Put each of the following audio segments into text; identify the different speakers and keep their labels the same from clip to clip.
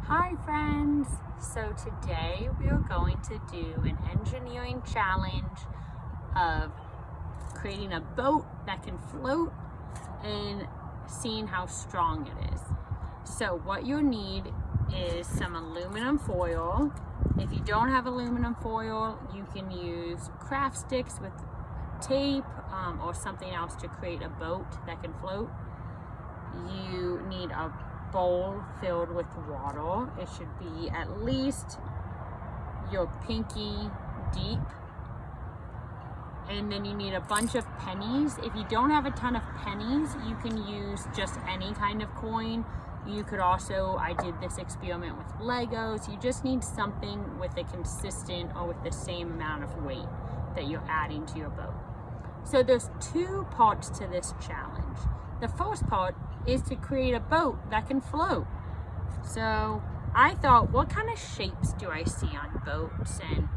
Speaker 1: Hi friends! So today we are going to do an engineering challenge of creating a boat that can float and seeing how strong it is. So what you'll need is some aluminum foil. If you don't have aluminum foil, you can use craft sticks with tape or something else to create a boat that can float. You need a bowl filled with water. It should be at least your pinky deep. And then you need a bunch of pennies. If you don't have a ton of pennies, you can use just any kind of coin. You could also, I did this experiment with Legos. You just need something with a consistent or with the same amount of weight that you're adding to your boat. So there's two parts to this challenge. The first part is to create a boat that can float. So I thought, what kind of shapes do I see on boats and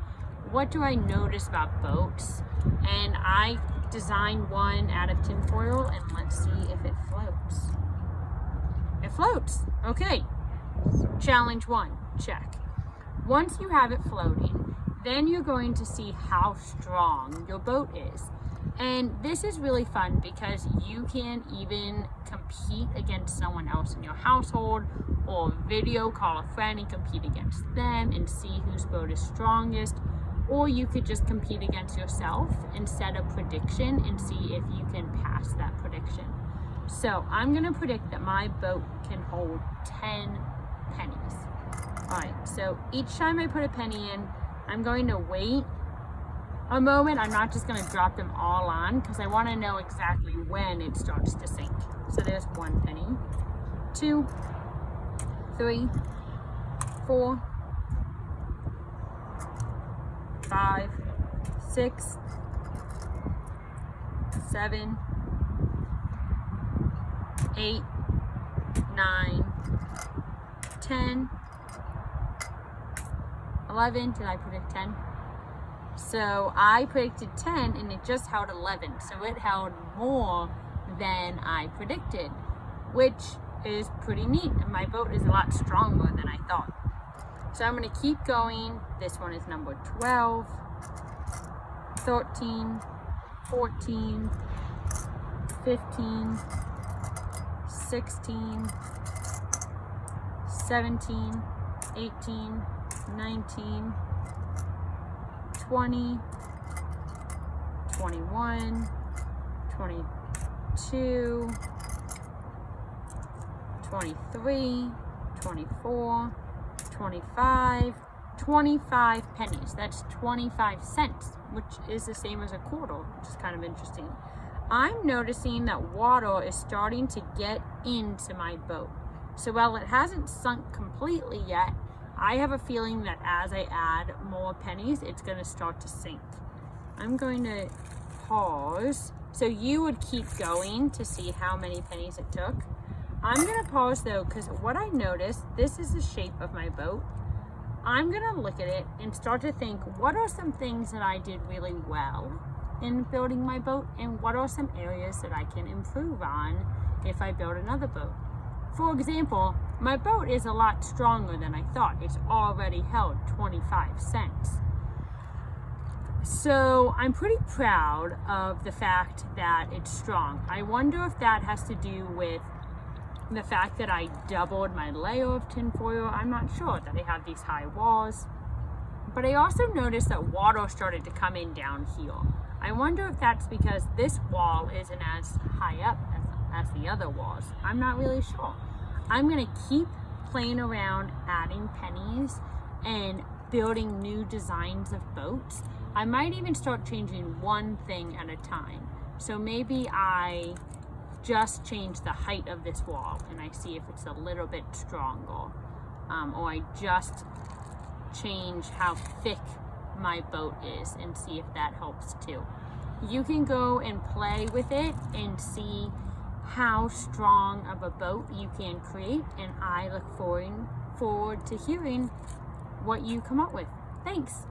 Speaker 1: what do I notice about boats? And I designed one out of tinfoil, and let's see if it floats. It floats. Okay. Challenge one, check. Once you have it floating, then you're going to see how strong your boat is. And this is really fun because you can even compete against someone else in your household, or video call a friend and compete against them and see whose boat is strongest. Or you could just compete against yourself and set a prediction and see if you can pass that prediction. So I'm gonna predict that my boat can hold 10 pennies. All right, so each time I put a penny in, I'm going to wait a moment. I'm not just gonna drop them all on because I wanna know exactly when it starts to sink. So there's 1 penny, 2, 3, 4, 5, 6, 7, 8, 9, 10, 11. Did I predict 10? So I predicted 10 and it just held 11. So it held more than I predicted, which is pretty neat. And my boat is a lot stronger than I thought. So I'm going to keep going. This one is number 12, 13, 14, 15, 16, 17, 18, 19, 20, 21, 22, 23, 24, 25 pennies. That's 25 cents, which is the same as a quarter, which is kind of interesting. I'm noticing that water is starting to get into my boat. So while it hasn't sunk completely yet, I have a feeling that as I add more pennies, it's going to start to sink. I'm going to pause. So you would keep going to see how many pennies it took. I'm going to pause though, because what I noticed, this is the shape of my boat. I'm going to look at it and start to think, what are some things that I did really well in building my boat, and what are some areas that I can improve on if I build another boat? For example, my boat is a lot stronger than I thought. It's already held 25 cents. So I'm pretty proud of the fact that it's strong. I wonder if that has to do with the fact that I doubled my layer of tinfoil. I'm not sure that I have these high walls. But I also noticed that water started to come in down here. I wonder if that's because this wall isn't as high up as the other walls. I'm not really sure. I'm gonna keep playing around adding pennies and building new designs of boats. I might even start changing one thing at a time. So maybe I just change the height of this wall and I see if it's a little bit stronger. Or I just change how thick my boat is and see if that helps too. You can go and play with it and see how strong of a boat you can create, and I look forward to hearing what you come up with. Thanks.